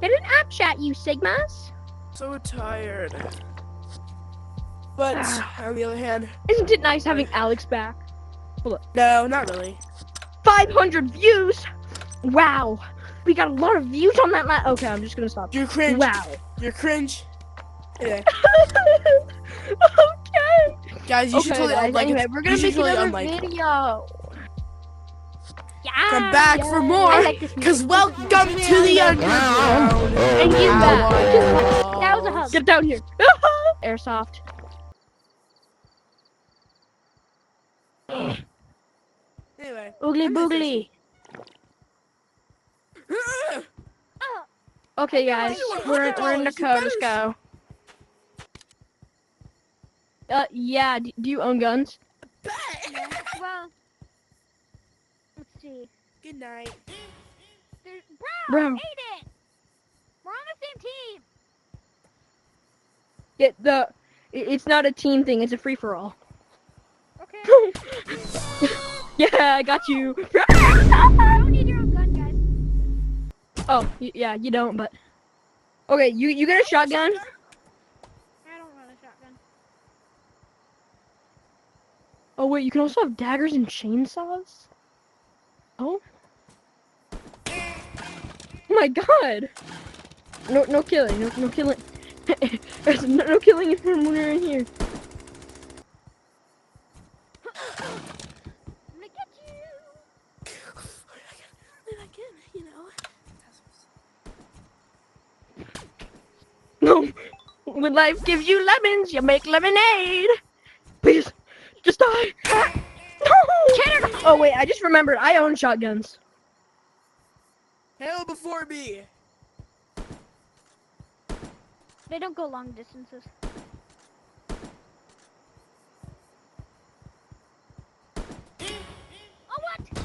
Get an app chat, you Sigmas. So tired. But on the other hand, Isn't it nice having Alex back? no, not really. 500 views. Wow. We got a lot of views on that last. Okay, I'm just gonna stop. You're cringe. Wow. You're cringe. Anyway, Okay. guys, you should totally guys, unlike anyway, it. we're gonna You should make totally another unlike. video. Yeah. Come back for more. I like this music. Cause welcome to the underground. And he's back. Oh. That was a hug. Get down here. Airsoft. Anyway. Oogly boogly. Okay, guys, we're in the code. Let's go. Yeah. Do you own guns? Yeah, well, let's see. Good night. There's Bro. Aiden! We're on the same team! It's not a team thing. It's a free for all. Okay. Yeah, I got you. You don't need your own gun, guys. Oh, yeah, you don't. But okay, you get a shotgun. I don't run a shotgun. Oh wait, you can also have daggers and chainsaws. Oh. Oh my God. No killing. No killing. There's no killing when we're in here. I'm gonna get you! I can, you know. No. When life gives you lemons, you make lemonade. Please, just die. No. Oh wait, I just remembered. I own shotguns. Hail before me. They don't go long distances. Oh, what?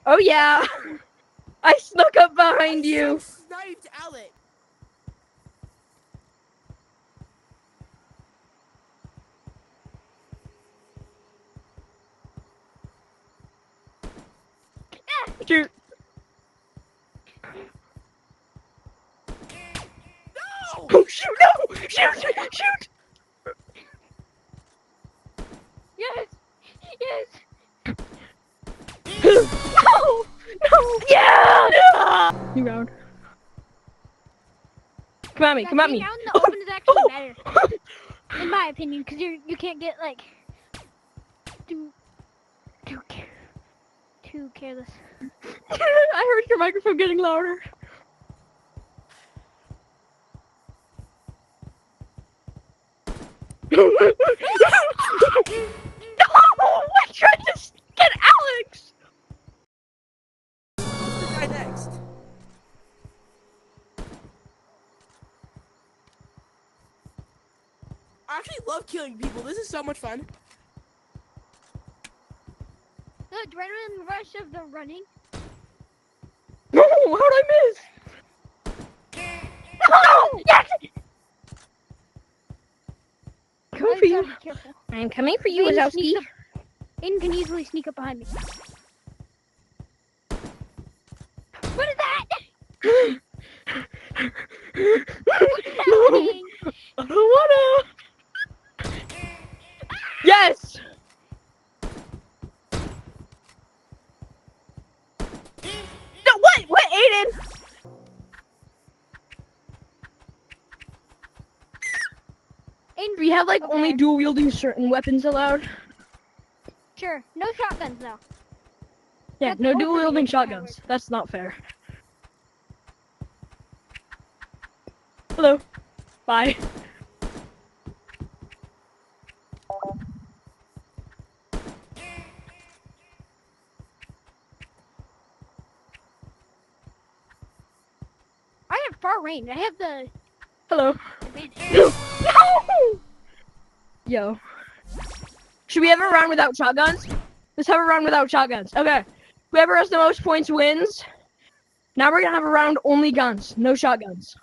Oh yeah. I snuck up behind you. Sniped Alec. Shoot. No! Oh shoot! No! Shoot! Yes! Yes! No! No! Yeah! New round. Come at me! Come at me! Being out in the open is actually better, in my opinion, because you can't get like too careless. I heard your microphone getting louder. No! I tried to get Alex! Who's the guy next? I actually love killing people. This is so much fun. The adrenaline rush of the running. No! How'd I miss? No! Yes! Coming for You you. gotta be careful. I'm coming for you, Aiden Wazowski. sneaks up- Aiden can easily sneak up behind me. What is that? What is happening? I don't wanna. Yes! No, what? What, Aiden? Aiden, We have like only Okay. dual wielding certain weapons allowed. Sure. No shotguns though. Yeah, That's no overly dual wielding overpowered. shotguns. That's not fair. Hello. Bye. I have far range. I have the Hello. advantage. No! Yo. Should we have a round without shotguns? Let's have a round without shotguns. Okay. Whoever has the most points wins. Now we're gonna have a round only guns, no shotguns.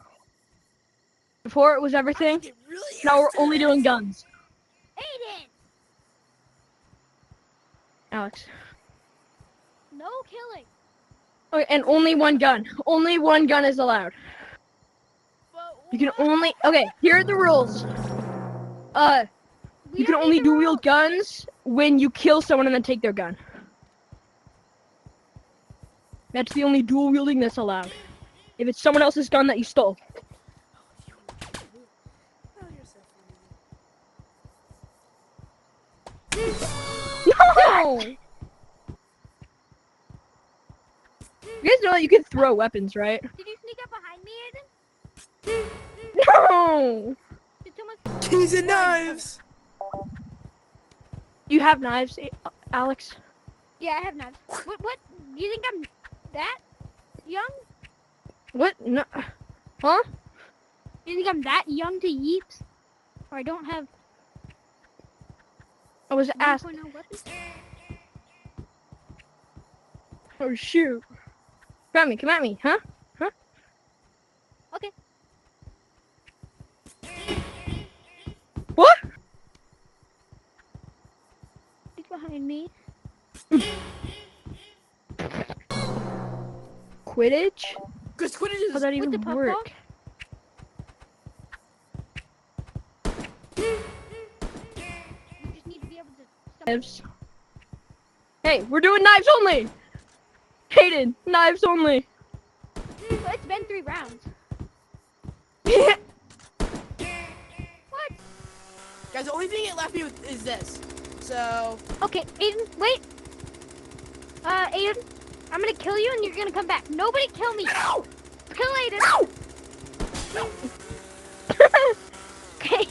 Before it was everything. It really Now we're used to only this. doing guns. Aiden, Alex. no killing. Okay, and only one gun. Only one gun is allowed. You can only. Okay, here are the rules. We You can don't only need the dual wield rules. guns when you kill someone and then take their gun. That's the only dual wielding that's allowed. If it's someone else's gun that you stole. Oh, you're so funny. No! You guys know that you can throw weapons, right? Did you sneak up behind me, Aiden? No! Did someone? Keys and knives. You have knives, Alex? Yeah, I have knives. What? You think I'm that young? What? No. Huh? You think I'm that young to yeeps? Or I don't have I was asked. 1.0 weapons? Oh shoot! Come at me, huh? Huh? Okay. What? He's behind me. Quidditch? Because Quidditch How is that With even the puff work? You just need to be able to. Knives. Hey, we're doing knives only. Hayden, knives only. Well, it's been 3 rounds. What? What? Guys, the only thing it left me with is this. So Okay, Aiden, wait. Aiden, I'm gonna kill you and you're gonna come back. Nobody kill me. no! Kill Aiden. No! Okay.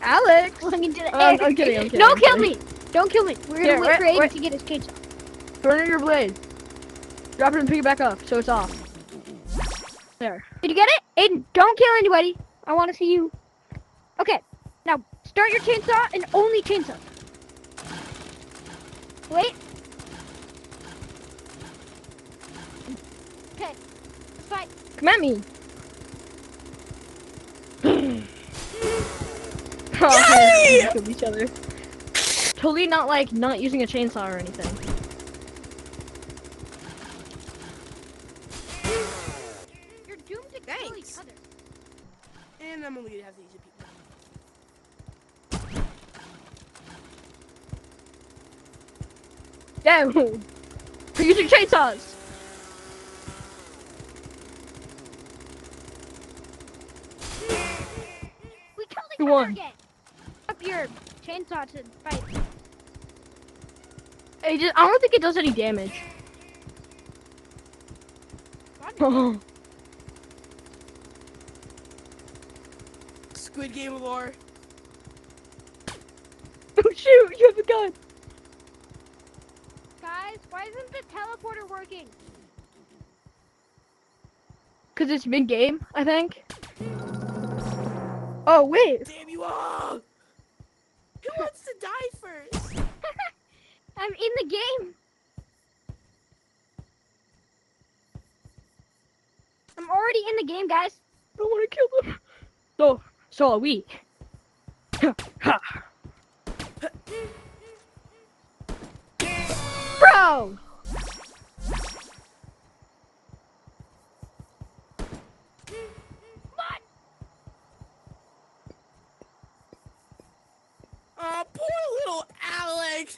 Alex. Going into the I'm air. kidding, I'm kidding, Don't I'm kill kidding. me. Don't kill me. We're gonna Here, wait for Aiden wait. to get his chainsaw. Turn your blade. Drop it and pick it back up so it's off. There. Did you get it? Aiden, don't kill anybody. I want to see you. Okay. Now, start your chainsaw and only chainsaw. Wait. Okay. Let's fight. Come at me. Oh, Yay! we killed each other. Totally not like not using a chainsaw or anything. You're doomed to kill each Thanks. other. And I'm only gonna have to use a people. No! We're using chainsaws! We killed each Who other won? again. Up your chainsaw to fight. I don't think it does any damage. Oh, Squid Game lore. shoot! You have a gun! Guys, why isn't the teleporter working? Because it's mid-game, I think. Oh, wait! Damn you all! Who wants to die first? I'm in the game. I'm already in the game, guys. I want to kill them. So are we. Ha. Bro! What? Oh, poor little Alex.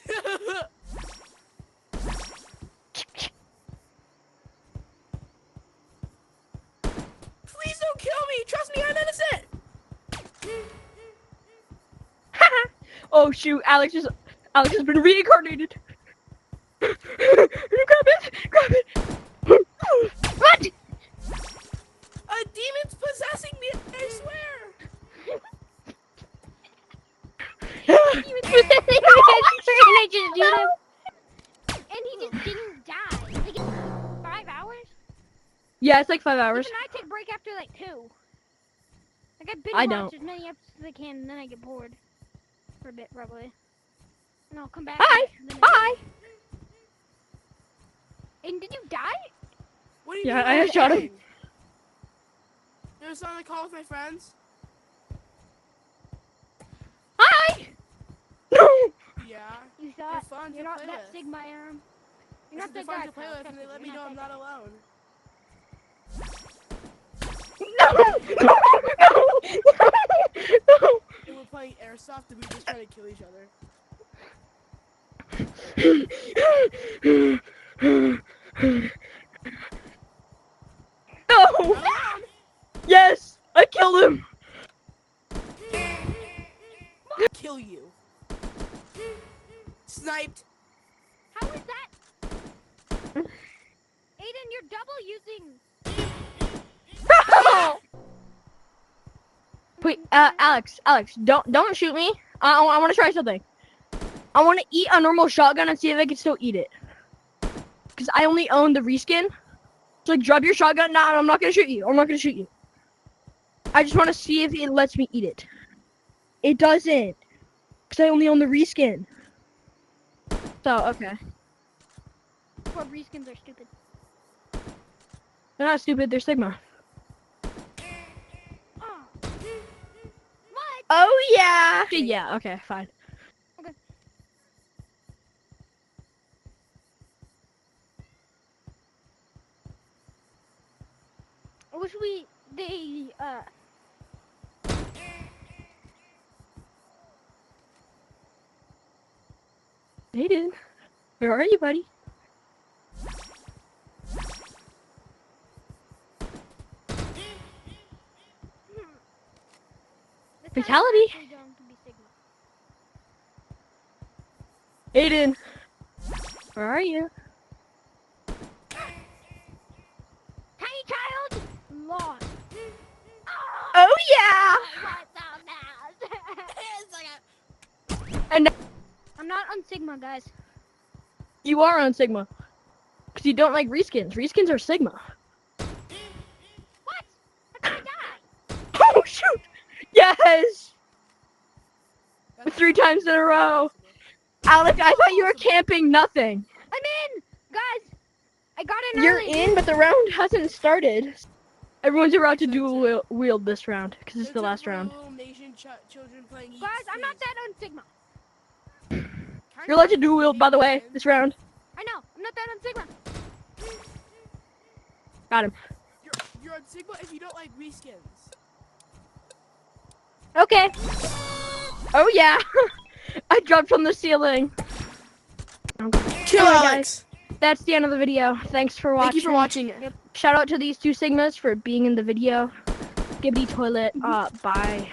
Please don't kill me. Trust me, I'm innocent. Oh shoot! Alex has been reincarnated. Grab it! What? A demon's possessing me. I swear. And I just do them. And he just didn't die. Like, 5 hours? Yeah, it's like 5 hours. Even I take break after like 2. Like I binge I watch don't. as many episodes as I can, and then I get bored for a bit, probably. And I'll come back. Hi! and then Hi! And did you die? What do you Yeah, mean? I I'm shot him. dying? There's on the call with my friends. Hi! No! Yeah. You thought fun to you're not play that with. Sigma Aram. You're It's not that fun guy. to play Kyle, with, trust and they me, let me you're know I'm that not alone. No! No! playing AIRSOFT and we just try to kill each other. No! Yes! I killed him! Kill you. Sniped. How is that? Aiden, you're double using. Wait, Alex, don't shoot me. I want to try something. I want to eat a normal shotgun and see if I can still eat it. Because I only own the reskin. So, like, drop your shotgun. Nah, I'm not going to shoot you. I'm not going to shoot you. I just want to see if it lets me eat it. It doesn't. Because I only own the reskin. So, okay. Poor reskins are stupid. They're not stupid. They're Sigma. Oh. What? Oh, yeah. Yeah, okay, fine. Okay. I wish they Aiden, where are you, buddy? Fatality. Aiden, where are you? Tiny child lost. Oh, yeah. And I'm not on Sigma, guys. you are on Sigma. Because you don't like reskins. Reskins are Sigma. What? I'm gonna die. Oh, shoot. Yes. 3 times in a row. Alex, I thought you were camping nothing. I'm in, guys. I got in You're early. in, but the round hasn't started. Everyone's about to dual wield this round because it's the last round. Children playing Guys, I'm not that on Sigma. You're allowed to dual wield, by the way, this round. I know. I'm not that on Sigma. Got him. You're on Sigma if you don't like reskins. Okay. Oh, yeah. I jumped from the ceiling. Chill, Anyway, Alex. guys, that's the end of the video. Thanks for watching. Thank you for watching. Shout out to these 2 Sigmas for being in the video. Skibbity toilet. Bye.